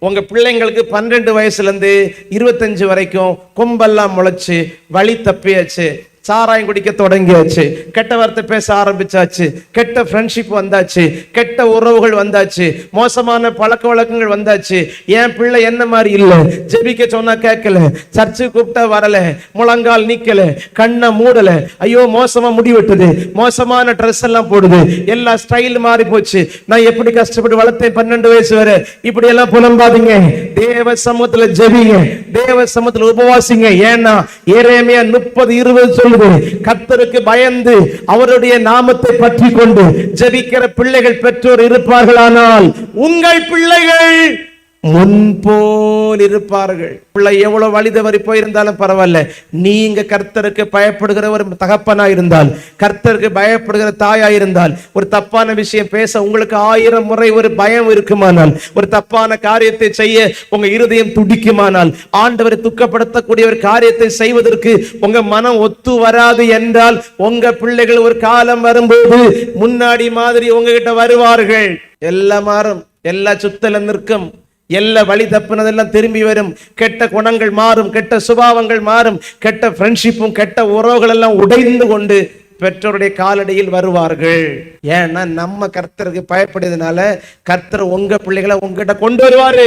உங்க பிள்ளைங்களுக்கு 12 வயசுல இருந்து 25 வரைக்கும் கொம்பெல்லாம் முளைச்சு வழி தப்பியாச்சு, சாராயம் குடிக்க தொடங்கியாச்சு, கெட்ட வார்த்தை பேச ஆரம்பிச்சாச்சு, கெட்ட ஃப்ரெண்ட்ஷிப் வந்தாச்சு, கெட்ட உறவுகள் வந்தாச்சு, மோசமான பழக்க வழக்கங்கள் வந்தாச்சு. என் பிள்ளை என்ன மாதிரி இல்ல, ஜெபிக்க சொன்னா கேட்கல, சர்ச்சுக்கு கூப்பிட்டா வரல, முழங்கால் நிக்கல, கண்ணை மூடல, ஐயோ மோசமா முடி வெட்டுது, மோசமான ட்ரெஸ் எல்லாம் போடுது, எல்லா ஸ்டைல் மாறி போச்சு, நான் எப்படி கஷ்டப்பட்டு வளர்த்தேன் 12 வயசு வரை, இப்படி எல்லாம் புலம்பாதீங்க. தேவ சமூகத்துல ஜெபிங்க, தேவ சமூகத்துல உபவாசிங்க. ஏன்னா எரேமியா 30:20 சொல்லுது, கர்த்தருக்கு பயந்து அவருடைய நாமத்தை பற்றி கொண்டு ஜெபிக்கிற பிள்ளைகள் பெற்றோர் இருப்பார்களானால் உங்கள் பிள்ளைகள் முன்போல் இருப்பார்கள். பிள்ளை எவ்வளவு வழி தவறி போயிருந்தாலும் பரவாயில்ல, நீங்க கர்த்தருக்கு பயப்படுகிற ஒரு தகப்பனா இருந்தால், கர்த்தருக்கு பயப்படுகிற தாயா இருந்தால், ஒரு தப்பான விஷயம் பேச உங்களுக்கு 1000 முறை ஒரு பயம் இருக்குமானால், ஒரு தப்பான காரியத்தை செய்ய உங்க இருதயம் துடிக்குமானால், ஆண்டவரை துக்கப்படுத்தக்கூடிய ஒரு காரியத்தை செய்வதற்கு உங்க மனம் ஒத்து வராது என்றால், உங்க பிள்ளைகள் ஒரு காலம் வரும்போது முன்னாடி மாதிரி உங்ககிட்ட வருவார்கள். எல்லாம் மாறும், எல்லா சுத்தல நிற்கும், எல்லா வழி தப்புனதெல்லாம் திரும்பி வரும், கெட்ட குணங்கள் மாறும், கெட்ட சுபாவங்கள் மாறும், கெட்ட ஃப்ரெண்ட்ஷிப்பும் கெட்ட உறவுகள் எல்லாம் உடைந்து கொண்டு பெற்றோருடைய காலடியில் வருவார்கள். ஏன்னா நம்ம கர்த்தருக்கு பயப்படுறதுனால கர்த்தர் உங்க பிள்ளைகளை உங்ககிட்ட கொண்டு வருவாரு.